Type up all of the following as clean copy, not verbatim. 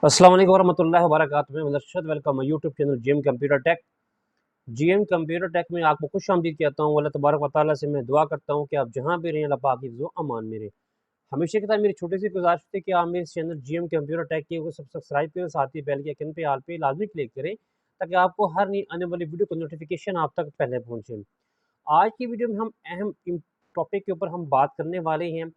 अस्सलाम वालेकुम वरहमतुल्लाहि वबरकातुहू। मैं Narshad, welcome my YouTube channel GM computer tech. GM computer tech में आपको खुशामदीद कहता हूँ। अल्लाह तबारक व तआला से मैं दुआ करता हूँ कि आप जहाँ भी रहें अल्लाह पाक की हिफ्ज़ व अमान में रहें। हमेशा की तरह मेरी छोटी सी गुजारिश थी कि आप मेरे चैनल जीएम कंप्यूटर टेक को सब्सक्राइब करें, साथ ही बेल के आइकन पे ऑल पे लाजमी क्लिक करें ताकि आपको हर नई आने वाली वीडियो का नोटिफिकेशन आप तक पहले पहुँचे। आज की वीडियो में हम अहम टॉपिक के ऊपर हम बात करने वाले हैं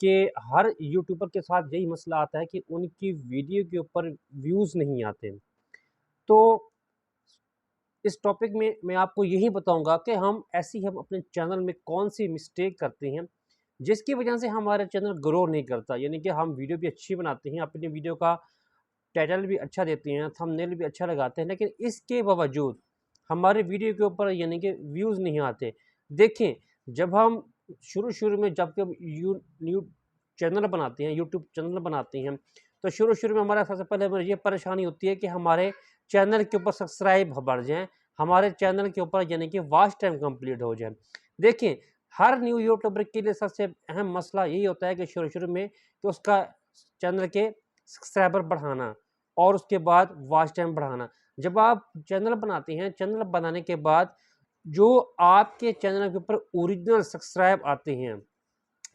कि हर यूट्यूबर के साथ यही मसला आता है कि उनकी वीडियो के ऊपर व्यूज़ नहीं आते। तो इस टॉपिक में मैं आपको यही बताऊँगा कि हम अपने चैनल में कौन-सी मिस्टेक करते हैं, जिसकी वजह से हमारा चैनल ग्रो नहीं करता। यानी कि हम वीडियो भी अच्छी बनाते हैं, अपनी वीडियो का टाइटल भी अच्छा देते हैं, थंबनेल भी अच्छा लगाते हैं, लेकिन इसके बावजूद हमारे वीडियो के ऊपर यानी कि व्यूज़ नहीं आते। देखें, जब हम शुरू-शुरू में जब हम न्यू चैनल बनाते हैं, यूट्यूब चैनल बनाते हैं, तो शुरू-शुरू में हमारा सबसे पहले हमें ये परेशानी होती है कि हमारे चैनल के ऊपर सब्सक्राइब बढ़ जाएँ, हमारे चैनल के ऊपर यानी कि वॉच टाइम कंप्लीट हो जाए। देखिए, हर न्यू यूट्यूबर के लिए सबसे अहम मसला यही होता है कि शुरू-शुरू में कि उसका चैनल के सब्सक्राइबर बढ़ाना और उसके बाद वॉच टाइम बढ़ाना। जब आप चैनल बनाते हैं, चैनल बनाने के बाद जो आपके चैनल के ऊपर ओरिजिनल सब्सक्राइब आते हैं,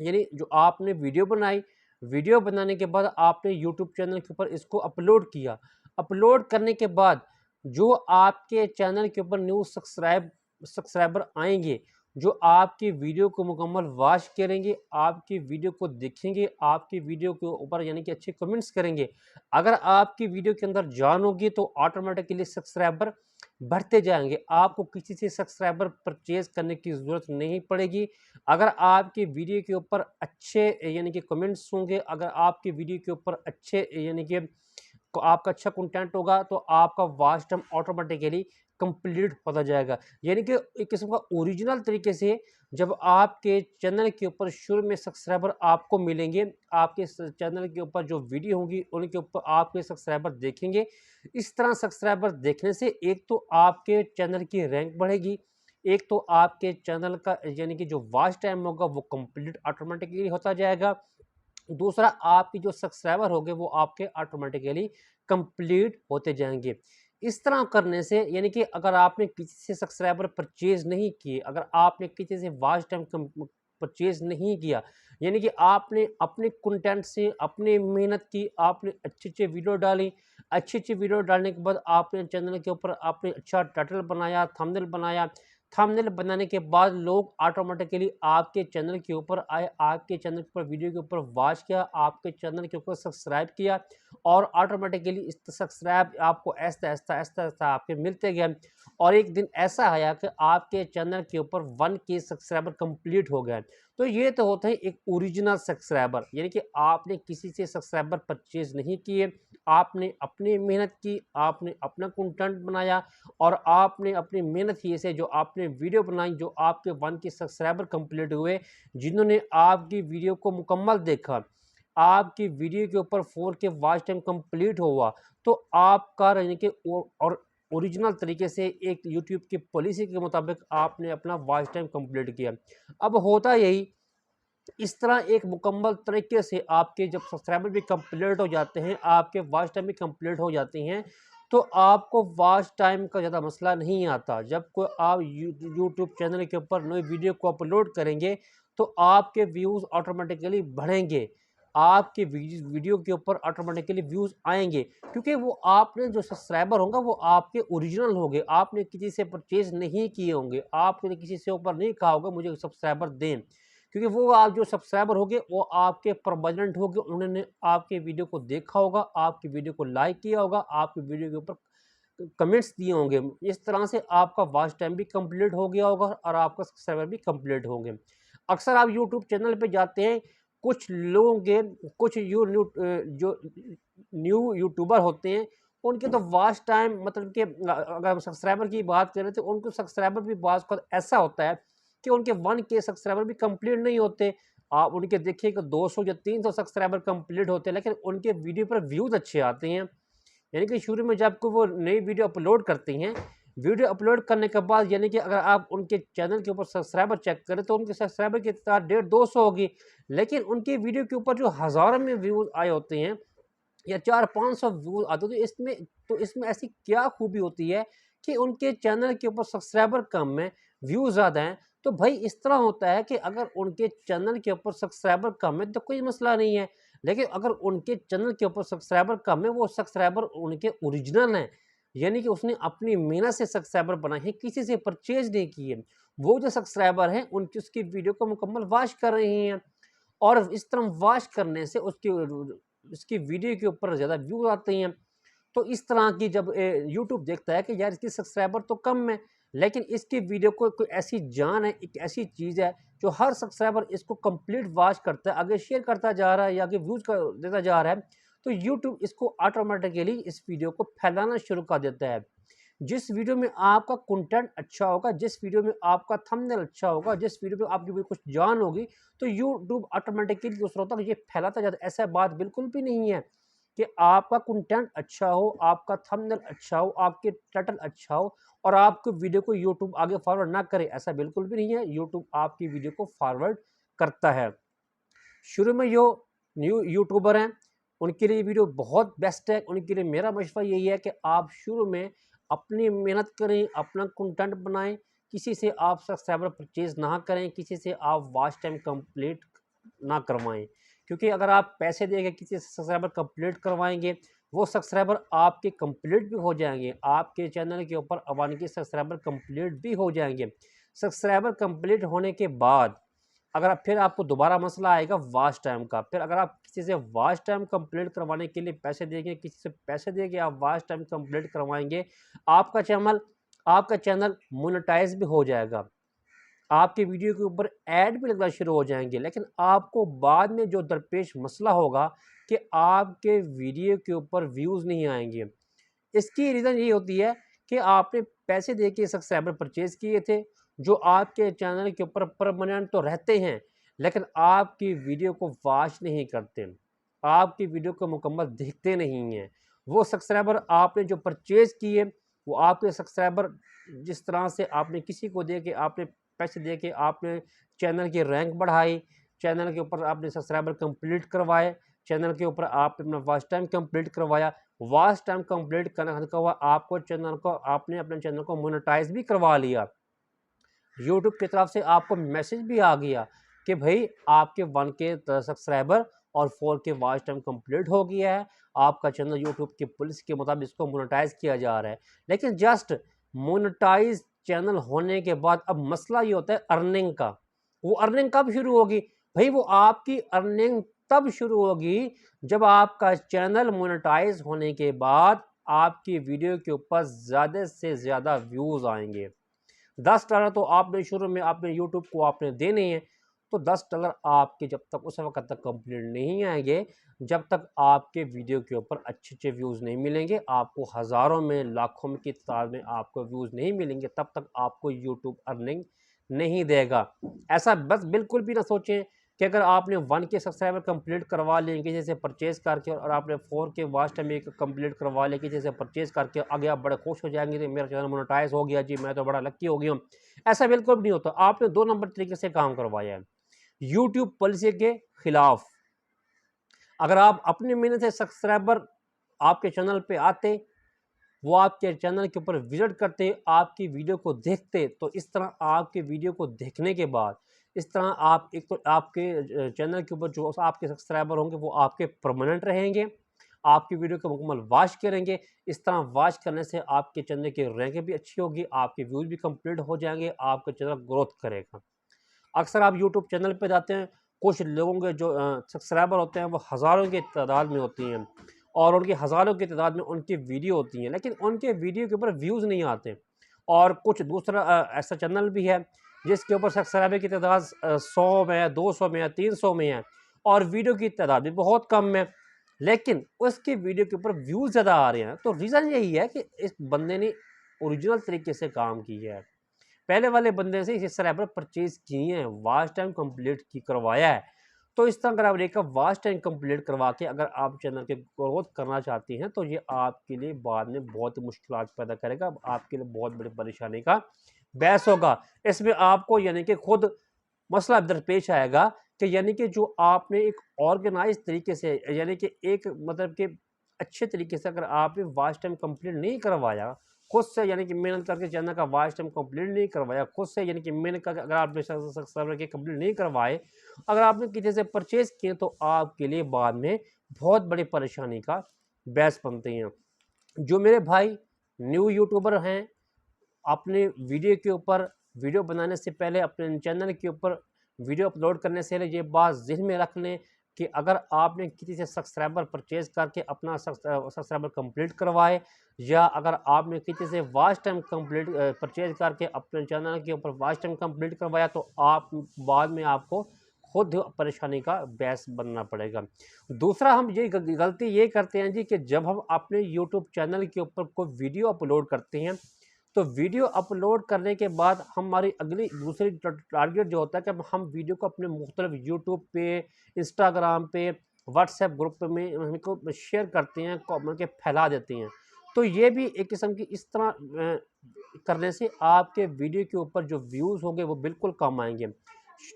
यानी जो आपने वीडियो बनाई, वीडियो बनाने के बाद आपने यूट्यूब चैनल के ऊपर इसको अपलोड किया। अपलोड करने के बाद जो आपके चैनल के ऊपर न्यू सब्सक्राइबर आएँगे, जो आपकी वीडियो को मुकम्मल वॉच करेंगे, आपकी वीडियो को देखेंगे, आपकी वीडियो के ऊपर यानी कि अच्छे कमेंट्स करेंगे। अगर आपकी वीडियो के अंदर जान होगी तो ऑटोमेटिकली सब्सक्राइबर बढ़ते जाएँगे। आपको किसी से सब्सक्राइबर परचेज़ करने की ज़रूरत नहीं पड़ेगी। अगर आपकी वीडियो के ऊपर अच्छे यानी कि कमेंट्स होंगे, अगर आपकी वीडियो के ऊपर अच्छे यानी कि आपका अच्छा कंटेंट होगा, तो आपका वॉच टाइम ऑटोमेटिकली कंप्लीट होता जाएगा। यानी कि एक किस्म का ओरिजिनल तरीके से जब आपके चैनल के ऊपर शुरू में सब्सक्राइबर आपको मिलेंगे, आपके चैनल के ऊपर जो वीडियो होंगी उनके ऊपर आपके सब्सक्राइबर देखेंगे। इस तरह सब्सक्राइबर देखने से एक तो आपके चैनल की रैंक बढ़ेगी, एक तो आपके चैनल का यानी कि जो वॉच टाइम होगा वो कंप्लीट ऑटोमेटिकली होता जाएगा। दूसरा, आपके जो सब्सक्राइबर होंगे वो आपके ऑटोमेटिकली कंप्लीट होते जाएँगे। इस तरह करने से यानी कि अगर आपने किसी से सब्सक्राइबर परचेज़ नहीं किए, अगर आपने किसी से वॉच टाइम कम परचेज़ नहीं किया, यानी कि आपने अपने कंटेंट से अपनी मेहनत की, आपने अच्छे-अच्छे वीडियो डाली, अच्छी-अच्छी वीडियो डालने के बाद आपने चैनल के ऊपर आपने अच्छा टाइटल बनाया, थंबनेल बनाया। थंबनेल बनाने के बाद लोग ऑटोमेटिकली आपके चैनल के ऊपर आए, आपके चैनल के ऊपर वीडियो के ऊपर वॉच किया, आपके चैनल के ऊपर सब्सक्राइब किया और ऑटोमेटिकली इस सब्सक्राइब आपको आहिस्ता-आहिस्ता आपके मिलते गए और एक दिन ऐसा आया कि आपके चैनल के ऊपर 1 के सब्सक्राइबर कंप्लीट हो गए। तो ये तो होता है एक ओरिजिनल सब्सक्राइबर, यानी कि आपने किसी से सब्सक्राइबर परचेज़ नहीं किए, आपने अपनी मेहनत की, आपने अपना कंटेंट बनाया और आपने अपनी मेहनत ही से जो आपने वीडियो बनाई, जो आपके 1 के सब्सक्राइबर कंप्लीट हुए, जिन्होंने आपकी वीडियो को मुकम्मल देखा, आपकी वीडियो के ऊपर 4 के वॉच टाइम कंप्लीट हुआ, तो आपका यानी कि और ओरिजिनल तरीके से एक यूट्यूब की पॉलिसी के मुताबिक आपने अपना वॉच टाइम कंप्लीट किया। अब होता यही, इस तरह एक मुकम्मल तरीके से आपके जब सब्सक्राइबर भी कंप्लीट हो जाते हैं, आपके वॉच टाइम भी कंप्लीट हो जाते हैं, तो आपको वॉच टाइम का ज़्यादा मसला नहीं आता। जब कोई आप यूट्यूब चैनल के ऊपर नई वीडियो को अपलोड करेंगे, तो आपके व्यूज़ ऑटोमेटिकली बढ़ेंगे। आपके वीडियो के ऊपर ऑटोमेटिकली व्यूज़ आएँगे, क्योंकि वो आपने जो सब्सक्राइबर होंगे वो आपके ओरिजिनल होंगे, आपने किसी से परचेज़ नहीं किए होंगे, आपने किसी से ऊपर नहीं कहा होगा मुझे सब्सक्राइबर दें। क्योंकि वो आप जो सब्सक्राइबर होंगे वो आपके परमानेंट होंगे, उन्होंने आपके वीडियो को देखा होगा, आपकी वीडियो को लाइक किया होगा, आपकी वीडियो के ऊपर कमेंट्स दिए होंगे। इस तरह से आपका वॉच टाइम भी कंप्लीट हो गया होगा और आपका सब्सक्राइबर भी कंप्लीट होंगे। अक्सर आप यूट्यूब चैनल पे जाते हैं, कुछ लोगों के कुछ जो न्यू यूट्यूबर होते हैं, उनके तो वॉच टाइम मतलब कि अगर हम सब्सक्राइबर की बात करें तो उनको सब्सक्राइबर भी बाज़ वक़्त ऐसा होता है कि उनके 1 के सब्सक्राइबर भी कंप्लीट नहीं होते। आप उनके देखिए कि 200 या 300 सब्सक्राइबर कंप्लीट होते हैं, लेकिन उनके वीडियो पर व्यूज़ अच्छे आते हैं। यानी कि शुरू में जब को वो नई वीडियो अपलोड करती हैं, वीडियो अपलोड करने के बाद यानी कि अगर आप उनके चैनल के ऊपर सब्सक्राइबर चेक करें तो उनके सब्सक्राइबर की तादाद 150-200 होगी। लेकिन उनकी वीडियो के ऊपर जो हज़ारों में व्यूज़ आए होते हैं, या 400-500 व्यूज़ आते, तो इसमें ऐसी क्या खूबी होती है कि उनके चैनल के ऊपर सब्सक्राइबर कम है, व्यूज़ ज़्यादा हैं। तो भाई इस तरह होता है कि अगर उनके चैनल के ऊपर सब्सक्राइबर कम है तो कोई मसला नहीं है, लेकिन अगर उनके चैनल के ऊपर सब्सक्राइबर कम है, वो सब्सक्राइबर उनके ओरिजिनल हैं, यानी कि उसने अपनी मेहनत से सब्सक्राइबर बनाए हैं, किसी से परचेज़ नहीं किए। वो जो सब्सक्राइबर हैं उनकी उसकी वीडियो को मुकम्मल वॉच कर रहे हैं, और इस तरह वॉच करने से उसकी वीडियो के ऊपर ज़्यादा व्यूज़ आते हैं। तो इस तरह की जब यूट्यूब देखता है कि यार इसकी सब्सक्राइबर तो कम है, लेकिन इसकी वीडियो को कोई ऐसी जान है, एक ऐसी चीज़ है जो हर सब्सक्राइबर इसको कंप्लीट वॉच करता है, आगे शेयर करता जा रहा है या आगे व्यूज़ देता जा रहा है, तो यूट्यूब इसको ऑटोमेटिकली इस वीडियो को फैलाना शुरू कर देता है। जिस वीडियो में आपका कंटेंट अच्छा होगा, जिस वीडियो में आपका थंबनेल अच्छा होगा, जिस वीडियो में आपकी भी कुछ जान होगी, तो यूट्यूब ऑटोमेटिकली दूसरों तक ये फैलाता जाता है। ऐसा बात बिल्कुल भी नहीं है कि आपका कंटेंट अच्छा हो, आपका थंबनेल अच्छा हो, आपके टाइटल अच्छा हो और आपकी वीडियो को यूट्यूब आगे फॉरवर्ड ना करे, ऐसा बिल्कुल भी नहीं है। यूट्यूब आपकी वीडियो को फॉरवर्ड करता है। शुरू में जो न्यू यूट्यूबर हैं उनके लिए वीडियो बहुत बेस्ट है। उनके लिए मेरा मशवरा यही है कि आप शुरू में अपनी मेहनत करें, अपना कंटेंट बनाएं, किसी से आप सब्सक्राइबर परचेज ना करें, किसी से आप वॉच टाइम कंप्लीट ना करवाएं, क्योंकि अगर आप पैसे देके किसी से सब्सक्राइबर कंप्लीट करवाएंगे, वो सब्सक्राइबर आपके कंप्लीट भी हो जाएंगे, आपके चैनल के ऊपर अवान के सब्सक्राइबर कंप्लीट भी हो जाएंगे। सब्सक्राइबर कंप्लीट होने के बाद अगर फिर आपको दोबारा मसला आएगा वॉच टाइम का। फिर अगर आप किसी से वॉच टाइम कंप्लीट करवाने के लिए पैसे देंगे, किसी से पैसे देके आप वॉच टाइम कंप्लीट करवाएंगे, आपका चैनल मोनेटाइज भी हो जाएगा, आपकी वीडियो के ऊपर ऐड भी लगना शुरू हो जाएंगे, लेकिन आपको बाद में जो दरपेश मसला होगा कि आपके वीडियो के ऊपर व्यूज़ नहीं आएंगे। इसकी रीज़न यही होती है कि आपने पैसे दे के सब्सक्राइबर परचेज़ किए थे, जो आपके चैनल के ऊपर परमानेंट तो रहते हैं, लेकिन आपकी वीडियो को वॉच नहीं करते, आपकी वीडियो को मुकम्मल देखते नहीं हैं। वो सब्सक्राइबर आपने जो परचेज़ किए, वो आपके सब्सक्राइबर जिस तरह से आपने किसी को दे के आपने पैसे दे के आपने चैनल की रैंक बढ़ाई, चैनल के ऊपर आपने सब्सक्राइबर कंप्लीट करवाए, चैनल के ऊपर आपने अपना वॉच टाइम कंप्लीट करवाया, वॉच टाइम कंप्लीट करने के बाद आपने अपने चैनल को मोनेटाइज भी करवा लिया, यूट्यूब की तरफ से आपको मैसेज भी आ गया कि भाई आपके 1K सब्सक्राइबर और 4K वॉच टाइम कंप्लीट हो गया है, आपका चैनल यूट्यूब की पॉलिसी के मुताबिक इसको मोनेटाइज किया जा रहा है। लेकिन जस्ट मोनेटाइज चैनल होने के बाद अब मसला ये होता है अर्निंग का। वो अर्निंग कब शुरू होगी? भाई वो आपकी अर्निंग तब शुरू होगी जब आपका चैनल मोनेटाइज होने के बाद आपकी वीडियो के ऊपर ज़्यादा से ज़्यादा व्यूज़ आएंगे। $10 तो आपने शुरू में आपने यूट्यूब को आपने देने हैं, तो $10 आपके जब तक उस वक़्त तक कंप्लीट नहीं आएँगे, जब तक आपके वीडियो के ऊपर अच्छे-अच्छे व्यूज़ नहीं मिलेंगे, आपको हज़ारों में, लाखों में की तादाद में आपको व्यूज़ नहीं मिलेंगे, तब तक आपको यूट्यूब अर्निंग नहीं देगा। ऐसा बस बिल्कुल भी ना सोचें कि अगर आपने 1K सब्सक्राइबर कंप्लीट करवा लिए किसी से परचेज़ करके और आपने 4K वॉच टाइम एक कंप्लीट करवा लिया किसी से परचेज़ करके, आगे आप बड़े खुश हो जाएंगे कि मेरा चैनल मोनेटाइज हो गया जी, मैं तो बड़ा लकी हो गया हूँ। ऐसा बिल्कुल भी नहीं होता, आपने 2 नंबर तरीके से काम करवाया है, यूट्यूब पॉलिसी के खिलाफ। अगर आप अपनी मेहनत से सब्सक्राइबर आपके चैनल पे आते, वो आपके चैनल के ऊपर विजिट करते, आपकी वीडियो को देखते, तो इस तरह आपके वीडियो को देखने के बाद इस तरह आप एक तो आपके चैनल के ऊपर जो आपके सब्सक्राइबर होंगे वो आपके परमानेंट रहेंगे, आपकी वीडियो को मुकम्मल वॉच करेंगे। इस तरह वॉच करने से आपके चैनल की रैंक भी अच्छी होगी, आपके व्यूज़ भी कंप्लीट हो जाएंगे, आपका चैनल ग्रोथ करेगा। अक्सर आप यूट्यूब चैनल पे जाते हैं, कुछ लोगों के जो सब्सक्राइबर होते हैं वो हज़ारों की तादाद में होती हैं और उनकी हज़ारों की तादाद में उनकी वीडियो होती हैं, लेकिन उनके वीडियो के ऊपर व्यूज़ नहीं आते। और कुछ दूसरा ऐसा चैनल भी है जिसके ऊपर सब्सक्राइबर की तादाद 100 में है, 200 में है, 300 में है और वीडियो की तादाद भी बहुत कम है, लेकिन उसकी वीडियो के ऊपर व्यूज़ ज़्यादा आ रहे हैं। तो रीज़न यही है कि इस बंदे ने ओरिजिनल तरीके से काम किया है, पहले वाले बंदे से सब्सक्राइबर परचेज किए हैं, वॉच टाइम कंप्लीट की करवाया है। तो इस तरह अगर आप एक वॉच टाइम कंप्लीट करवा के अगर आप चैनल के ग्रोथ करना चाहती हैं, तो ये आपके लिए बाद में बहुत ही मुश्किलात पैदा करेगा, आपके लिए बहुत बड़ी परेशानी का बहस होगा। इसमें आपको यानी कि खुद मसला दरपेश आएगा कि यानी कि जो आपने एक ऑर्गेनाइज तरीके से यानी कि एक मतलब कि अच्छे तरीके से अगर आपने वॉच टाइम कंप्लीट नहीं करवाया खुद से, यानी कि मेहनत करके चैनल का वॉच टाइम कंप्लीट नहीं करवाया खुद से, यानी कि मेहनत करके अगर आपने सब्सक्राइबर के कंप्लीट नहीं करवाए, अगर आपने किसी से परचेज किए, तो आपके लिए बाद में बहुत बड़ी परेशानी का बैस बनते हैं। जो मेरे भाई न्यू यूट्यूबर हैं, अपने वीडियो के ऊपर, वीडियो बनाने से पहले अपने चैनल के ऊपर वीडियो अपलोड करने से पहले ये बात ज़हन में रख लें कि अगर आपने किसी से सब्सक्राइबर परचेज करके अपना सब्सक्राइबर कंप्लीट करवाए, या अगर आपने किसी से वॉच टाइम कंप्लीट परचेज करके अपने चैनल के ऊपर वॉच टाइम कंप्लीट करवाया, तो आप बाद में आपको खुद परेशानी का बैस बनना पड़ेगा। दूसरा, हम ये गलती ये करते हैं जी कि जब हम अपने यूट्यूब चैनल के ऊपर कोई वीडियो अपलोड करते हैं, तो वीडियो अपलोड करने के बाद हमारी अगली दूसरी टारगेट जो होता है कि हम वीडियो को अपने मुख्तलिफ यूट्यूब पे, इंस्टाग्राम पे, व्हाट्सएप ग्रुप में हमको शेयर करते हैं, मतलब के फैला देते हैं। तो ये भी एक किस्म की इस तरह करने से आपके वीडियो के ऊपर जो व्यूज़ होंगे वो बिल्कुल कम आएंगे।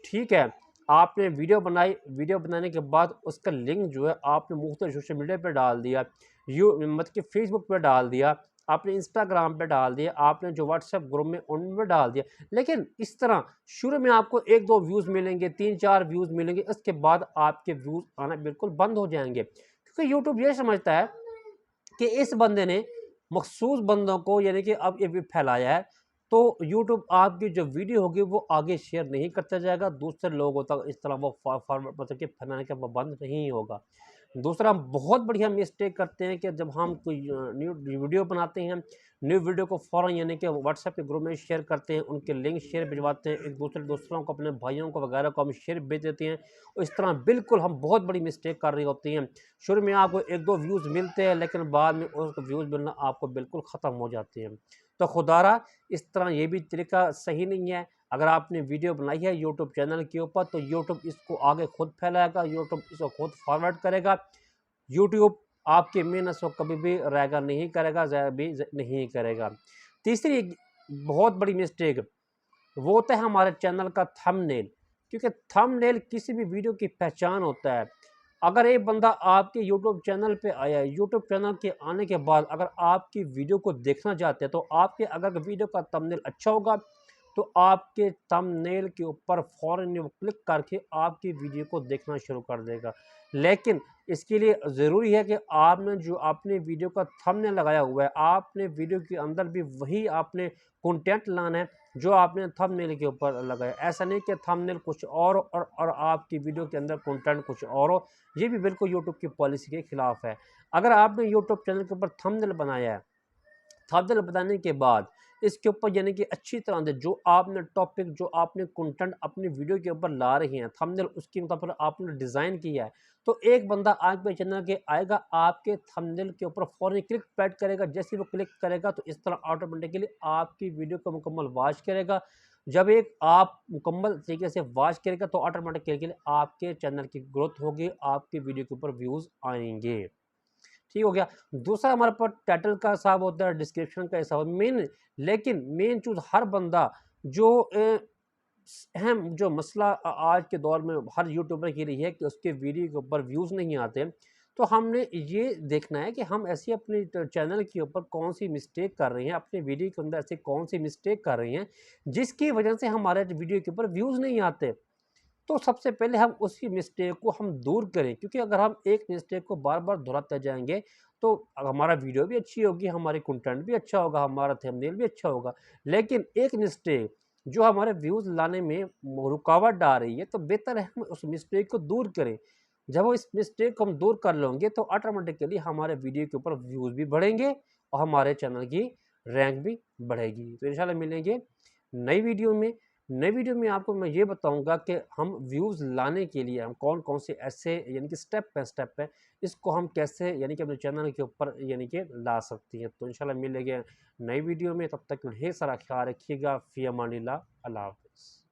ठीक है, आपने वीडियो बनाई, वीडियो बनाने के बाद उसका लिंक जो है आपने मुख्तलिफ सोशल मीडिया पर डाल दिया, मतलब कि फेसबुक पर डाल दिया, आपने इंस्टाग्राम पे डाल दिया, आपने जो व्हाट्सएप ग्रुप में उनमें डाल दिया। लेकिन इस तरह शुरू में आपको 1-2 व्यूज़ मिलेंगे, 3-4 व्यूज़ मिलेंगे, उसके बाद आपके व्यूज़ आना बिल्कुल बंद हो जाएंगे, क्योंकि यूट्यूब ये समझता है कि इस बंदे ने मखसूस बंदों को, यानी कि अब ये फैलाया है, तो यूट्यूब आपकी जो वीडियो होगी वो आगे शेयर नहीं करता जाएगा, दूसरे लोगों तक इस तरह वो फॉरवर्ड मतलब कि फैलाने का पाबंद नहीं होगा। दूसरा, हम बहुत बढ़िया मिस्टेक करते हैं कि जब हम कोई न्यू वीडियो बनाते हैं, न्यू वीडियो को फ़ौरन यानी कि व्हाट्सएप के ग्रुप में शेयर करते हैं, उनके लिंक शेयर भिजवाते हैं, एक दूसरों को, अपने भाइयों को वगैरह को हम शेयर भेज देते हैं। और इस तरह बिल्कुल हम बहुत बड़ी मिस्टेक कर रही होती हैं। शुरू में आपको 1-2 व्यूज़ मिलते हैं, लेकिन बाद में उस व्यूज़ मिलना आपको बिल्कुल ख़त्म हो जाते हैं। तो खुदारा इस तरह ये भी तरीका सही नहीं है। अगर आपने वीडियो बनाई है यूट्यूब चैनल के ऊपर, तो यूट्यूब इसको आगे खुद फैलाएगा, यूट्यूब इसको खुद फॉरवर्ड करेगा। यूट्यूब आपकी मेहनत को कभी भी रैगा नहीं करेगा, ज़ाया भी नहीं करेगा। तीसरी बहुत बड़ी मिस्टेक वो होता है हमारे चैनल का थंबनेल, क्योंकि थंबनेल किसी भी वीडियो की पहचान होता है। अगर एक बंदा आपके यूट्यूब चैनल पे आया है, यूट्यूब चैनल के आने के बाद अगर आपकी वीडियो को देखना चाहते हैं, तो आपके अगर वीडियो का थंबनेल अच्छा होगा, तो आपके थंबनेल के ऊपर फ़ौरन वो क्लिक करके आपकी वीडियो को देखना शुरू कर देगा। लेकिन इसके लिए ज़रूरी है कि आपने जो अपने वीडियो का थंबनेल लगाया हुआ है, आपने वीडियो के अंदर भी वही आपने कंटेंट लाना है जो आपने थंबनेल के ऊपर लगाया। ऐसा नहीं कि थंबनेल कुछ और आपकी वीडियो के अंदर कंटेंट कुछ और हो, ये भी बिल्कुल यूट्यूब की पॉलिसी के खिलाफ है। अगर आपने यूट्यूब चैनल के ऊपर थंबनेल बनाया है, थंबनेल बनाने के बाद इसके ऊपर यानी कि अच्छी तरह से जो आपने टॉपिक, जो आपने कंटेंट अपनी वीडियो के ऊपर ला रही हैं, थंबनेल उसके ऊपर आपने डिज़ाइन किया है, तो एक बंदा आपके चैनल के आएगा, आपके थंबनेल के ऊपर फ़ौरन क्लिक पैड करेगा। जैसे ही वो क्लिक करेगा, तो इस तरह ऑटोमेटिकली आपकी वीडियो को मुकम्मल वॉच करेगा। जब एक आप मुकम्मल तरीके से वॉच करेगा, तो ऑटोमेटिकली आपके चैनल की ग्रोथ होगी, आपकी वीडियो के ऊपर व्यूज़ आएंगे। ठीक हो गया। दूसरा हमारे पास टाइटल का हिसाब होता है, डिस्क्रिप्शन का हिसाब मेन, लेकिन मेन चीज़ हर बंदा जो अहम जो मसला आज के दौर में हर यूट्यूबर की रही है कि उसके वीडियो के ऊपर व्यूज़ नहीं आते, तो हमने ये देखना है कि हम ऐसी अपने चैनल के ऊपर कौन सी मिस्टेक कर रहे हैं, अपने वीडियो के अंदर ऐसे कौन सी मिस्टेक कर रहे हैं जिसकी वजह से हमारे वीडियो के ऊपर व्यूज़ नहीं आते। तो सबसे पहले हम उसी मिस्टेक को हम दूर करें, क्योंकि अगर हम एक मिस्टेक को बार-बार दोहराते जाएँगे, तो हमारा वीडियो भी अच्छी होगी, हमारी कंटेंट भी अच्छा होगा, हमारा थंबनेल भी अच्छा होगा। लेकिन एक मिस्टेक जो हमारे व्यूज़ लाने में रुकावट डाल रही है, तो बेहतर है हम उस मिस्टेक को दूर करें। जब वो इस मिस्टेक को हम दूर कर लेंगे, तो ऑटोमेटिकली हमारे वीडियो के ऊपर व्यूज़ भी बढ़ेंगे और हमारे चैनल की रैंक भी बढ़ेगी। तो इंशाल्लाह मिलेंगे नई वीडियो में। नई वीडियो में आपको मैं ये बताऊंगा कि हम व्यूज़ लाने के लिए हम कौन-कौन से ऐसे यानी कि स्टेप बाय स्टेप है, इसको हम कैसे यानी कि अपने चैनल के ऊपर यानी कि ला सकती हैं। तो इंशाल्लाह मिलेंगे नई वीडियो में, तब तक ढेर सारा ख्याल रखिएगा। फ़ी अमानिल्लाह। अल्लाह हाफ़िज़।